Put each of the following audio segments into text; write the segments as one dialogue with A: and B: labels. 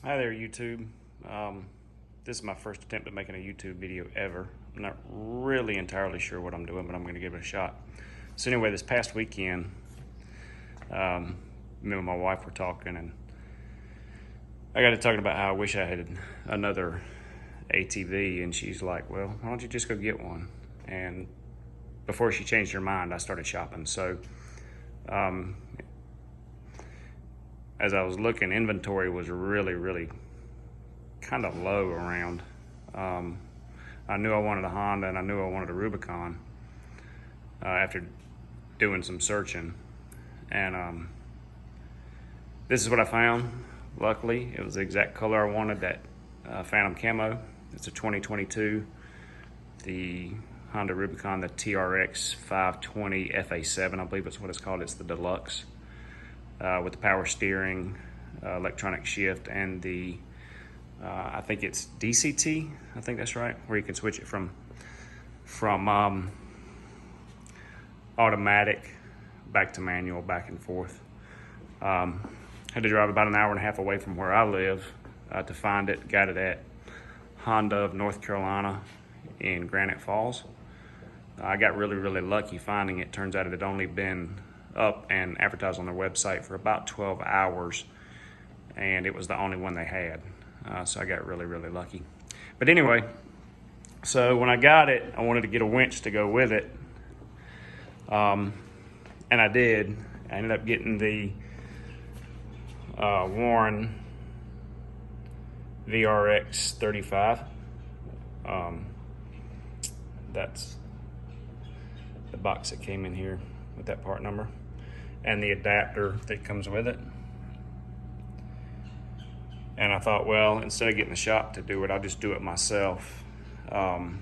A: Hi there, YouTube. This is my first attempt at making a YouTube video ever. I'm not really entirely sure what I'm doing, but I'm going to give it a shot. So anyway, this past weekend, me and my wife were talking, and I got to talking about how I wish I had another ATV, and she's like, well, why don't you just go get one? And before she changed her mind, I started shopping. So as I was looking, inventory was really kind of low around. I knew I wanted a Honda and I knew I wanted a Rubicon after doing some searching. And this is what I found. Luckily, it was the exact color I wanted, that Phantom Camo. It's a 2022, the Honda Rubicon, the TRX 520 FA7, I believe that's what it's called. It's the Deluxe. With the power steering, electronic shift, and the I think it's DCT, I think that's right, where you can switch it from automatic back to manual, back and forth. Had to drive about an hour and a half away from where I live to find it. Got it at Honda of North Carolina in Granite Falls. I got really lucky finding it. Turns out it had only been up and advertised on their website for about 12 hours, and it was the only one they had. So I got really lucky. But anyway, so when I got it, I wanted to get a winch to go with it. And I did. I ended up getting the Warren VRX 35. That's the box that came in here with that part number and the adapter that comes with it. And I thought, well, instead of getting the shop to do it, I'll just do it myself. And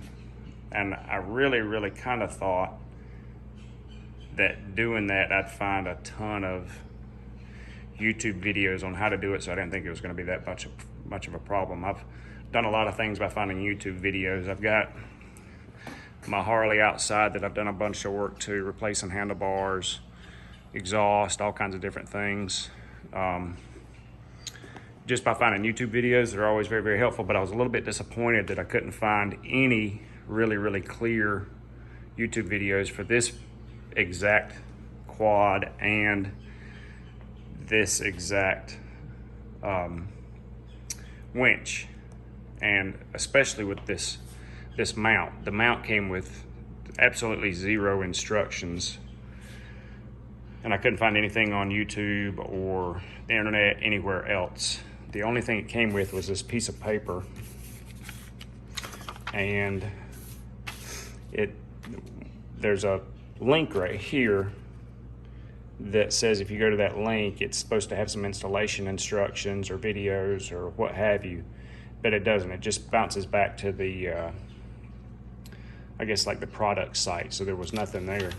A: I really kind of thought that doing that, I'd find a ton of YouTube videos on how to do it, so I didn't think it was going to be that much of a problem. I've done a lot of things by finding YouTube videos. I've got my Harley outside that I've done a bunch of work to, replacing handlebars, exhaust, all kinds of different things. Just by finding YouTube videos, they're always very helpful, but I was a little bit disappointed that I couldn't find any really clear YouTube videos for this exact quad and this exact winch, and especially with this mount. The mount came with absolutely zero instructions, and I couldn't find anything on YouTube or the internet anywhere else. The only thing it came with was this piece of paper, and there's a link right here that says if you go to that link, it's supposed to have some installation instructions or videos or what have you, but it doesn't. It just bounces back to the I guess like the product site, so there was nothing there.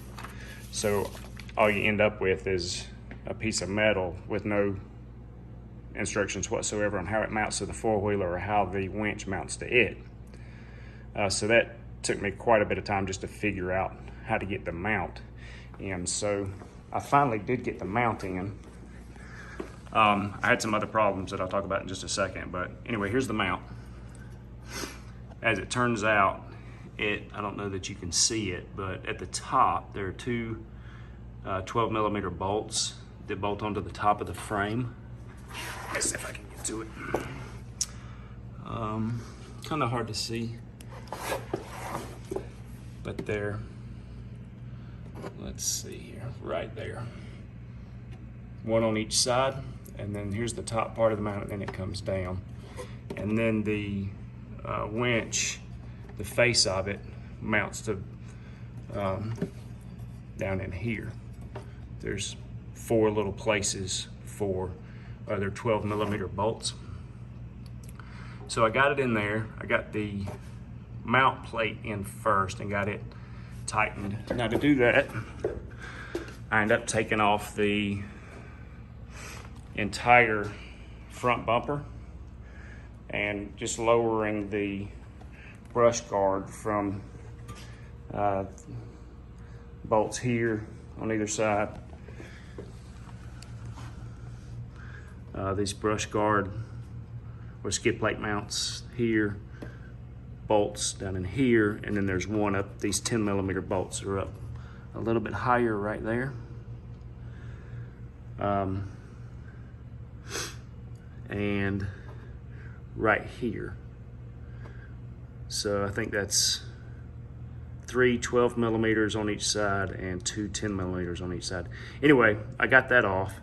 A: So all you end up with is a piece of metal with no instructions whatsoever on how it mounts to the four-wheeler or how the winch mounts to it. So that took me quite a bit of time just to figure out how to get the mount in. So I finally did get the mount in. I had some other problems that I'll talk about in just a second, but anyway, here's the mount. As it turns out, I don't know that you can see it, but at the top there are two 12mm bolts that bolt onto the top of the frame. Let's see if I can get to it. Kind of hard to see, but there. Let's see here, right there. One on each side, and then here's the top part of the mount, and then it comes down. And then the winch, the face of it, mounts to down in here. There's 4 little places for other 12mm bolts. So I got it in there. I got the mount plate in first and got it tightened. Now to do that, I end up taking off the entire front bumper and just lowering the brush guard from bolts here on either side. This brush guard or skid plate mounts here, bolts down in here, and then there's one up, these 10mm bolts are up a little bit higher right there. And right here. So I think that's 3 12mm on each side and 2 10mm on each side. Anyway, I got that off,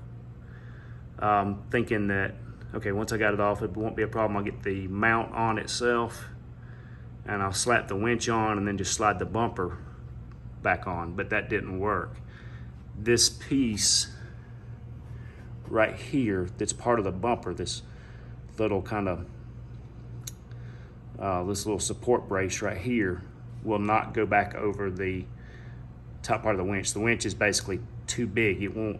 A: thinking that, okay, once I got it off, it won't be a problem. I'll get the mount on itself, and I'll slap the winch on and then just slide the bumper back on, but that didn't work. This piece right here that's part of the bumper, this little kind of this little support brace right here, will not go back over the top part of the winch. The winch is basically too big. It won't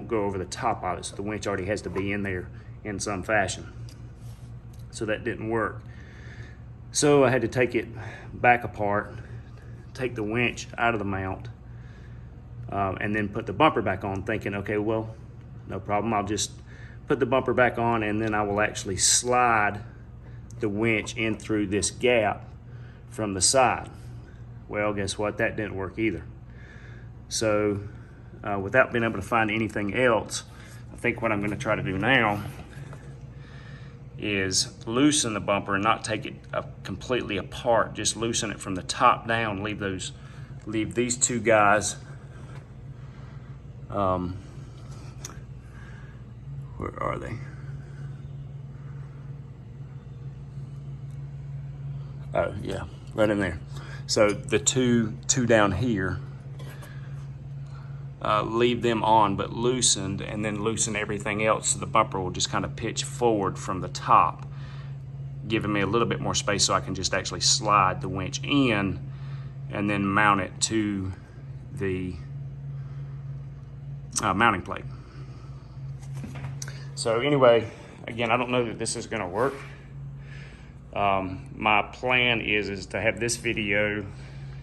A: go over the top of it, so the winch already has to be in there in some fashion. So that didn't work. So I had to take it back apart, take the winch out of the mount, and then put the bumper back on, thinking, okay, well, no problem, I'll just put the bumper back on and then I will actually slide the winch in through this gap from the side. Well, guess what? That didn't work either. So without being able to find anything else, I think what I'm going to try to do now is loosen the bumper and not take it completely apart. Just loosen it from the top down. Leave these two guys. Where are they? Oh yeah, right in there. So the two down here, leave them on but loosened, and then loosen everything else so the bumper will just kind of pitch forward from the top, giving me a little bit more space so I can just actually slide the winch in and then mount it to the mounting plate. So anyway, again, I don't know that this is going to work. My plan is to have this video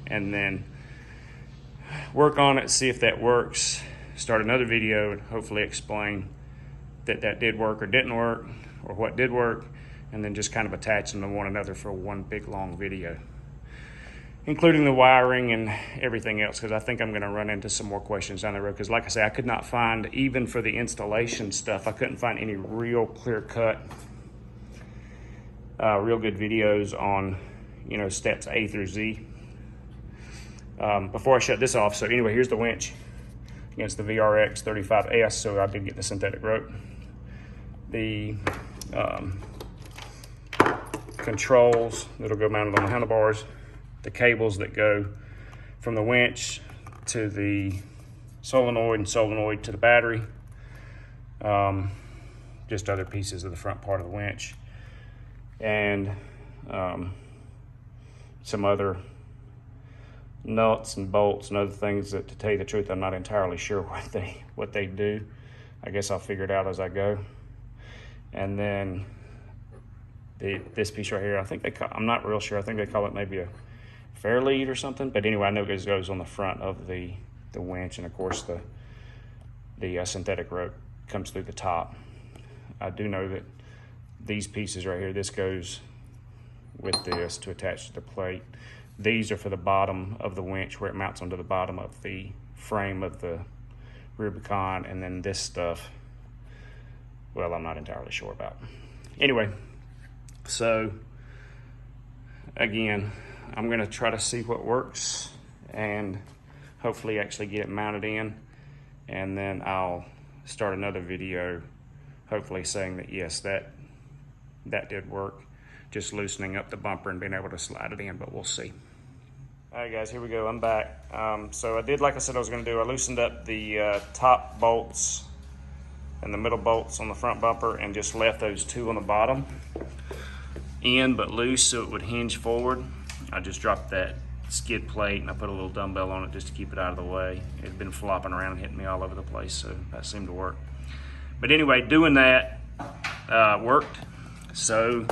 A: and then work on it, see if that works, start another video and hopefully explain that did work or didn't work, or what did work, and then just kind of attach them to one another for one big long video, including the wiring and everything else, because I think I'm going to run into some more questions down the road. Because like I say, I could not find, even for the installation stuff, I couldn't find any real clear-cut, real good videos on, steps A through Z. Before I shut this off, so anyway, here's the winch against the VRX 35S, so I did get the synthetic rope. The controls that'll go mounted on the handlebars, the cables that go from the winch to the solenoid and solenoid to the battery, just other pieces of the front part of the winch, and some other nuts and bolts and other things that, to tell you the truth, I'm not entirely sure what they do. I guess I'll figure it out as I go. And then this piece right here, I'm not real sure, I think they call it maybe a fair lead or something, but anyway, I know it goes on the front of the winch, and of course the synthetic rope comes through the top. I do know that these pieces right here, this goes with this to attach to the plate. These are for the bottom of the winch, where it mounts onto the bottom of the frame of the Rubicon, and then this stuff, well, I'm not entirely sure about. Anyway, so again, I'm going to try to see what works and hopefully actually get it mounted in, and then I'll start another video hopefully saying that yes, that did work, just loosening up the bumper and being able to slide it in, but we'll see. All right guys, here we go, I'm back. So I did like I said I was going to do. I loosened up the top bolts and the middle bolts on the front bumper and just left those two on the bottom in but loose so it would hinge forward. I just dropped that skid plate and I put a little dumbbell on it just to keep it out of the way. It had been flopping around and hitting me all over the place, so that seemed to work. But anyway, doing that worked. So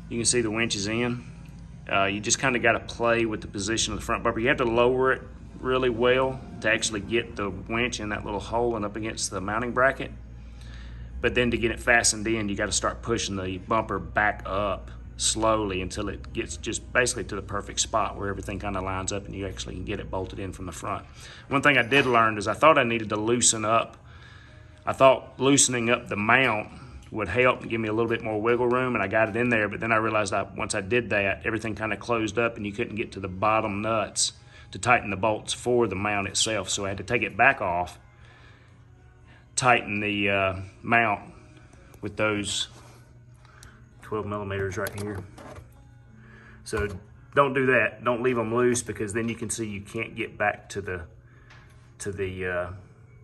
A: you can see the winch is in. You just kind of got to play with the position of the front bumper. You have to lower it really well to actually get the winch in that little hole and up against the mounting bracket. But then to get it fastened in, you got to start pushing the bumper back up slowly until it gets just basically to the perfect spot where everything kind of lines up and you actually can get it bolted in from the front. One thing I did learn is I thought I needed to loosen up. I thought loosening up the mount would help and give me a little bit more wiggle room, and I got it in there, but then I realized once I did that, everything kind of closed up and you couldn't get to the bottom nuts to tighten the bolts for the mount itself. So I had to take it back off, tighten the mount with those 12 millimeters right here. So don't do that. Don't leave them loose, because then you can see you can't get back to the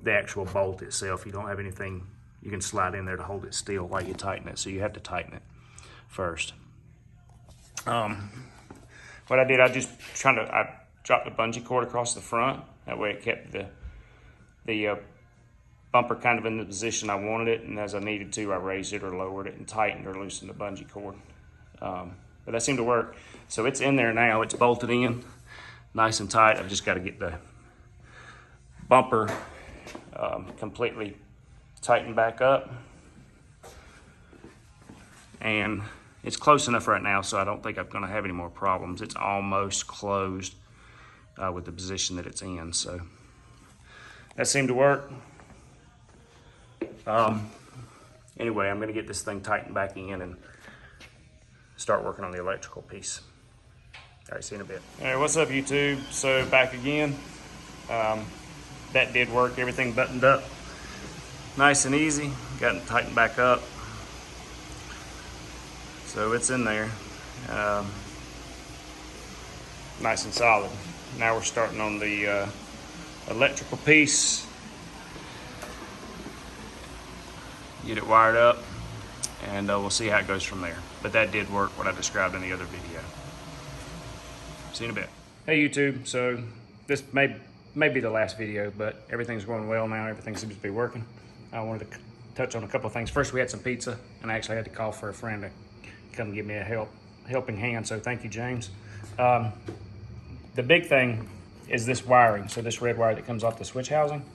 A: actual bolt itself. You don't have anything you can slide in there to hold it still while you tighten it. So you have to tighten it first. What I did, I dropped the bungee cord across the front. That way it kept the bumper kind of in the position I wanted it, and as I needed to, I raised it or lowered it and tightened or loosened the bungee cord. But that seemed to work. So it's in there now. It's bolted in nice and tight. I've just got to get the bumper completely tightened back up. And it's close enough right now, so I don't think I'm going to have any more problems. It's almost closed with the position that it's in. So that seemed to work. Anyway, I'm going to get this thing tightened back in and start working on the electrical piece. All right, see you in a bit. All right, what's up, YouTube? So back again. That did work. Everything buttoned up nice and easy. Got it tightened back up. So it's in there. Nice and solid. Now we're starting on the electrical piece. Get it wired up, and we'll see how it goes from there. But that did work, what I described in the other video. See you in a bit. Hey YouTube, so this may be the last video, but everything's going well now. Everything seems to be working. I wanted to touch on a couple of things. First, we had some pizza, and I actually had to call for a friend to come give me a helping hand, so thank you, James. The big thing is this wiring. So this red wire that comes off the switch housing.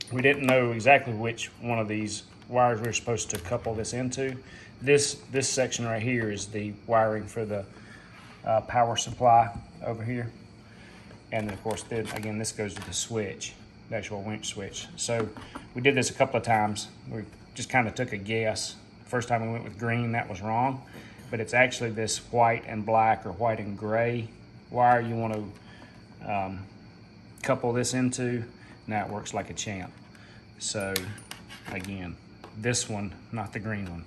A: We didn't know exactly which one of these wires we were supposed to couple this into. This section right here is the wiring for the power supply over here. And then of course, again, this goes to the switch, the actual winch switch. So we did this a couple of times. We just kind of took a guess. First time we went with green, that was wrong. But it's actually this white and black or white and gray wire you want to couple this into. Now it works like a champ. So again, this one, not the green one.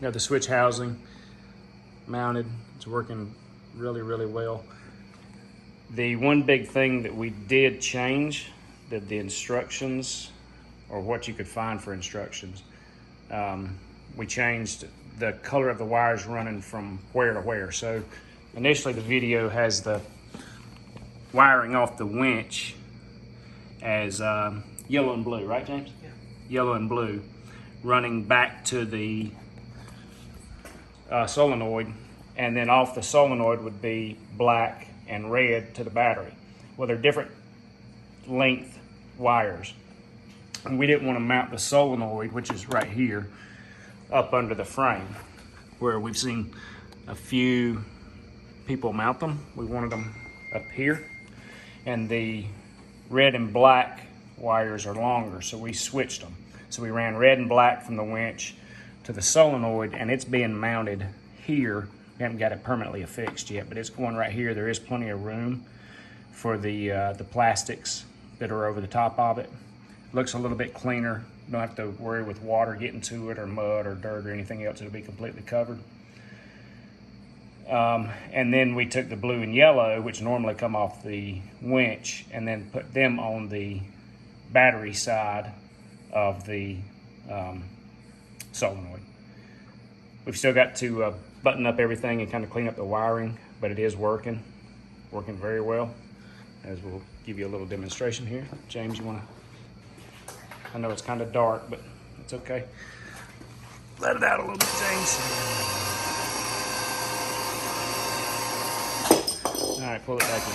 A: Got the switch housing mounted. It's working really, really well. The one big thing that we did change, that the instructions, or what you could find for instructions, we changed the color of the wires running from where to where. So initially the video has the wiring off the winch as yellow and blue, right, James? Yeah. Yellow and blue, running back to the solenoid, and then off the solenoid would be black and red to the battery. Well, they're different length wires, and we didn't want to mount the solenoid, which is right here, up under the frame, where we've seen a few people mount them. We wanted them up here, and the red and black wires are longer, so we switched them. So we ran red and black from the winch to the solenoid, and it's being mounted here. We haven't got it permanently affixed yet, but it's going right here. There is plenty of room for the plastics that are over the top of it. Looks a little bit cleaner. Don't have to worry with water getting to it, or mud or dirt or anything else. It'll be completely covered. And then we took the blue and yellow, which normally come off the winch, and then put them on the battery side of the solenoid. We've still got to button up everything and kind of clean up the wiring, but it is working very well, as we'll give you a little demonstration here. James, you want to? I know it's kind of dark, but it's okay. Let it out a little bit, James. All right, pull it back in.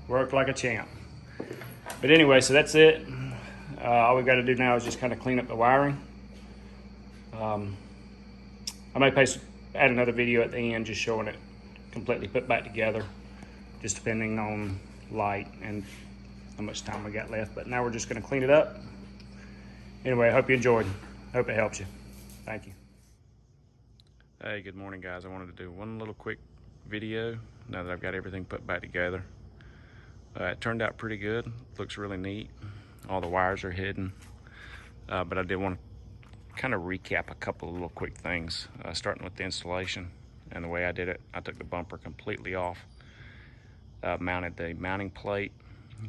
A: Worked like a champ. But anyway, so that's it. All we got to do now is just kind of clean up the wiring. I may add another video at the end just showing it completely put back together, just depending on light and how much time we got left. But now we're just going to clean it up. Anyway, I hope you enjoyed. Hope it helps you. Thank you. Hey, good morning, guys. I wanted to do one little quick video now that I've got everything put back together. It turned out pretty good. Looks really neat. All the wires are hidden. But I did want to kind of recap a couple of little quick things, starting with the installation and the way I did it. I took the bumper completely off, mounted the mounting plate,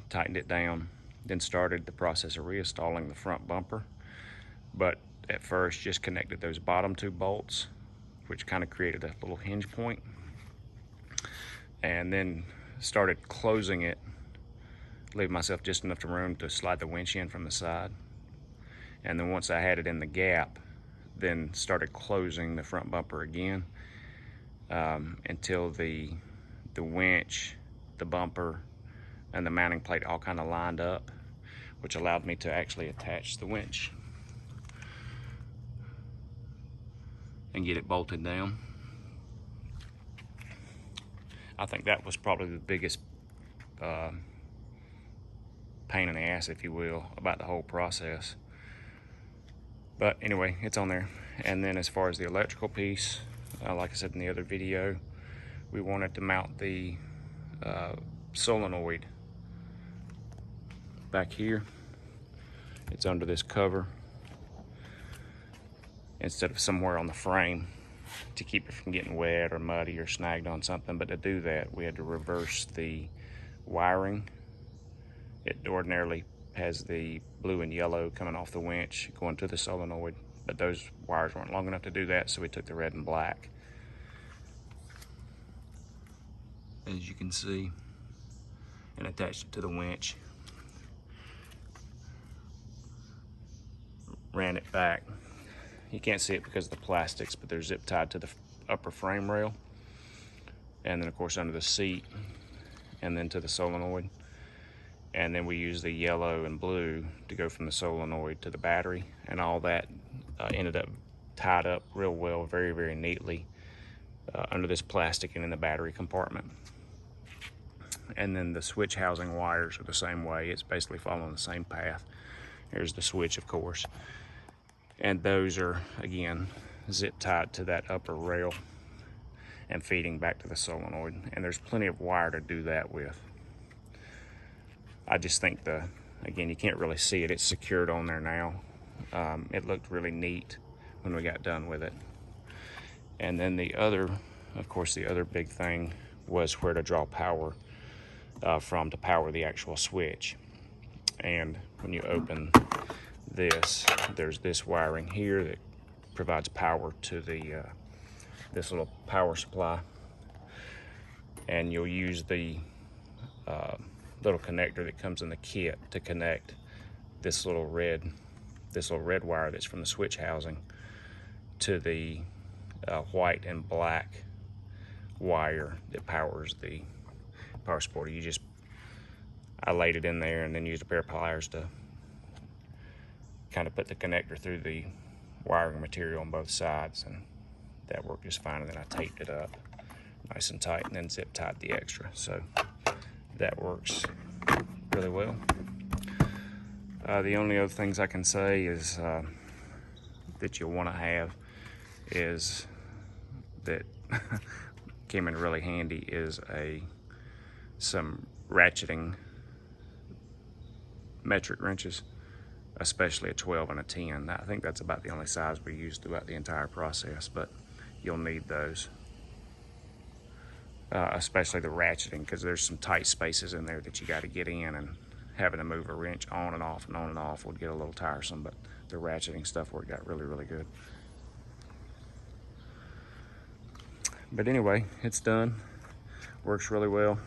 A: tightened it down, then started the process of reinstalling the front bumper. But at first just connected those bottom two bolts, which kind of created a little hinge point, and then started closing it, leave myself just enough room to slide the winch in from the side. And then once I had it in the gap, then started closing the front bumper again until the winch, the bumper, and the mounting plate all kind of lined up, which allowed me to actually attach the winch and get it bolted down. I think that was probably the biggest pain in the ass, if you will, about the whole process. But anyway, it's on there. And then as far as the electrical piece, like I said in the other video, we wanted to mount the solenoid back here. It's under this cover instead of somewhere on the frame to keep it from getting wet or muddy or snagged on something. But to do that, we had to reverse the wiring. It ordinarily has the blue and yellow coming off the winch going to the solenoid, but those wires weren't long enough to do that, so we took the red and black, as you can see, and attached it to the winch. Ran it back. You can't see it because of the plastics, but they're zip tied to the upper frame rail, and then of course under the seat, and then to the solenoid. And then we use the yellow and blue to go from the solenoid to the battery, and all that ended up tied up real well, very, very neatly under this plastic and in the battery compartment. And then the switch housing wires are the same way. It's basically following the same path. Here's the switch, of course. And those are, again, zip tied to that upper rail and feeding back to the solenoid. And there's plenty of wire to do that with. I just think again, you can't really see it. It's secured on there now. It looked really neat when we got done with it. And then of course, the other big thing was where to draw power from to power the actual switch. And when you open this, there's this wiring here that provides power to this little power supply. And you'll use the little connector that comes in the kit to connect this little red wire that's from the switch housing to the white and black wire that powers the power supporter. I laid it in there and then used a pair of pliers to kind of put the connector through the wiring material on both sides, and that worked just fine. And then I taped it up nice and tight and then zip tied the extra. So that works really well. The only other things I can say is that you'll want to have is that came in really handy is some ratcheting metric wrenches, especially a 12 and a 10. I think that's about the only size we used throughout the entire process, but you'll need those. Especially the ratcheting, because there's some tight spaces in there that you got to get in, and having to move a wrench on and off and on and off would get a little tiresome, but the ratcheting stuff worked out really, really good. But anyway, it's done. Works really well.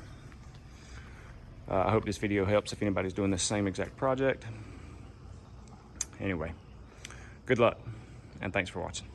A: I hope this video helps if anybody's doing the same exact project. Anyway, good luck, and thanks for watching.